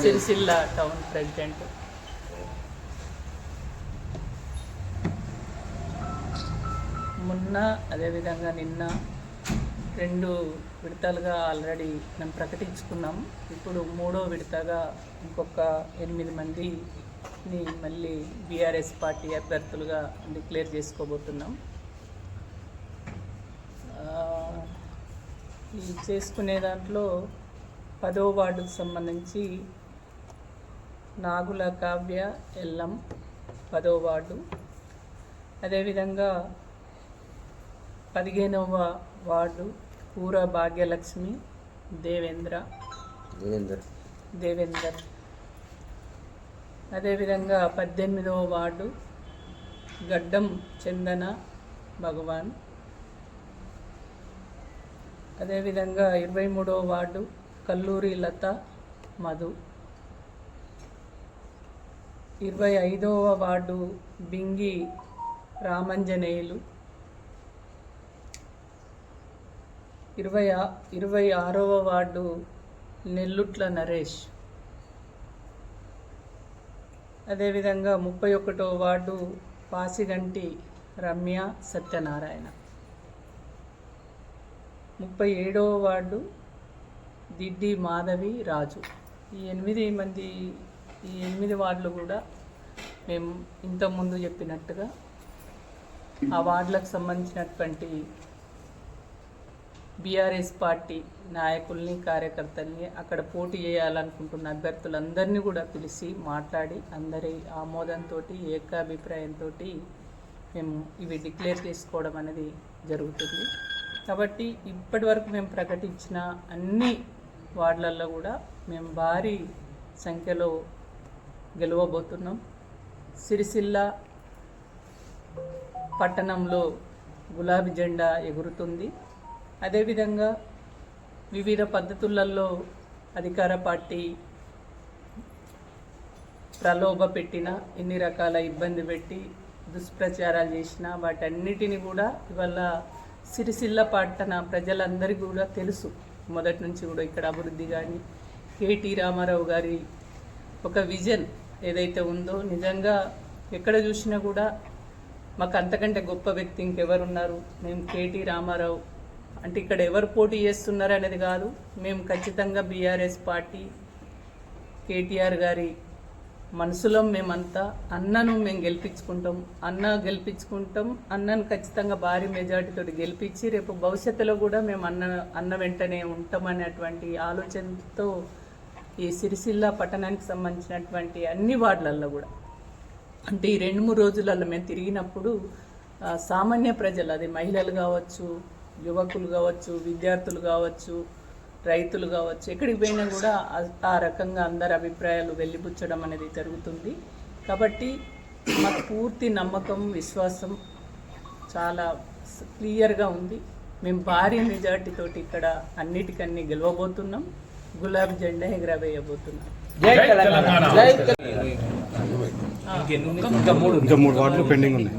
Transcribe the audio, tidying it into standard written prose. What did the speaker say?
Sircilla town president. మొన్న అదేవిధంగా నిన్న 2 విడతలుగా ఆల్రెడీ మేము ప్రకటించుకున్నాం. ఇప్పుడు 3వ విడతగా ఇంకొక 8 మందిని మళ్ళీ బీఆర్ఎస్ పార్టీ అభ్యర్థులుగా డిక్లేర్ చేసుకోబోతున్నాం. ఈ చేసుకునే దాంట్లో 10వ వార్డుకు సంబంధించి నాగుల కావ్య ఎల్లం 10వ వార్డు, అదేవిధంగా 15వ వార్డు పూర భాగ్యలక్ష్మి దేవేందర్, అదేవిధంగా 18వ వార్డు గడ్డం చందన భగవాన్, అదేవిధంగా 23వ వార్డు కల్లూరి లత మధు, 25వ వార్డు బింగి రామంజనేయులు, 26వ వార్డు నెల్లుట్ల నరేష్, అదేవిధంగా 31వ వార్డు పాసిగంటి రమ్య సత్యనారాయణ, 37వ వార్డు దిడ్డి మాధవి రాజు. ఈ 8 వార్డులు కూడా మేము ఇంతకుముందు చెప్పినట్టుగా ఆ వార్డులకు సంబంధించినటువంటి బీఆర్ఎస్ పార్టీ నాయకుల్ని కార్యకర్తల్ని అక్కడ పోటీ చేయాలనుకుంటున్న అభ్యర్థులందరినీ కూడా పిలిచి మాట్లాడి అందరి ఆమోదంతో ఏకాభిప్రాయంతో మేము ఇవి డిక్లేర్ చేసుకోవడం అనేది జరుగుతుంది. కాబట్టి ఇప్పటి వరకు మేము ప్రకటించిన అన్ని వార్డులలో కూడా మేము భారీ సంఖ్యలో గెలవబోతున్నాం. సిరిసిల్ల పట్టణంలో గులాబీ జెండా ఎగురుతుంది. అదేవిధంగా వివిధ పద్ధతులలో అధికార పార్టీ ప్రలోభ పెట్టిన, ఎన్ని రకాల ఇబ్బంది పెట్టి దుష్ప్రచారాలు చేసిన వాటన్నిటిని కూడా ఇవాళ సిరిసిల్ల పట్టణ ప్రజలందరికీ కూడా తెలుసు. మొదటి నుంచి కూడా ఇక్కడ అభివృద్ధి కానీ కేటీ రామారావు గారి ఒక విజన్ ఏదైతే ఉందో, నిజంగా ఎక్కడ చూసినా కూడా మాకు అంతకంటే గొప్ప వ్యక్తి ఇంకెవరున్నారు, మేము కేటీ రామారావు అంటే ఇక్కడ ఎవరు పోటీ చేస్తున్నారు అనేది కాదు, మేము ఖచ్చితంగా బీఆర్ఎస్ పార్టీ కేటీఆర్ గారి మనసులో మేమంతా అన్నను మేము గెలిపించుకుంటాం, అన్నను ఖచ్చితంగా భారీ మెజార్టీతో గెలిపించి రేపు భవిష్యత్తులో కూడా మేము అన్న వెంటనే ఉంటామనేటువంటి ఆలోచనతో ఈ సిరిసిల్ల పట్టణానికి సంబంధించినటువంటి అన్ని వార్డులలో కూడా అంటే ఈ 2-3 రోజులలో మేము తిరిగినప్పుడు సామాన్య ప్రజలు, అది మహిళలు కావచ్చు, యువకులు కావచ్చు, విద్యార్థులు కావచ్చు, రైతులు కావచ్చు, ఎక్కడికి పోయినా కూడా ఆ రకంగా అందరి అభిప్రాయాలు వెళ్ళిపుచ్చడం అనేది జరుగుతుంది. కాబట్టి మాకు పూర్తి నమ్మకం, విశ్వాసం చాలా క్లియర్గా ఉంది. మేము భారీ మెజార్టీతోటి ఇక్కడ అన్నిటికన్నీ గెలవబోతున్నాం, గులాబీ జెండా ఎగరవేయబోతున్నాం. ఇంకా 3 వార్డులు పెండింగ్ ఉన్నాయి.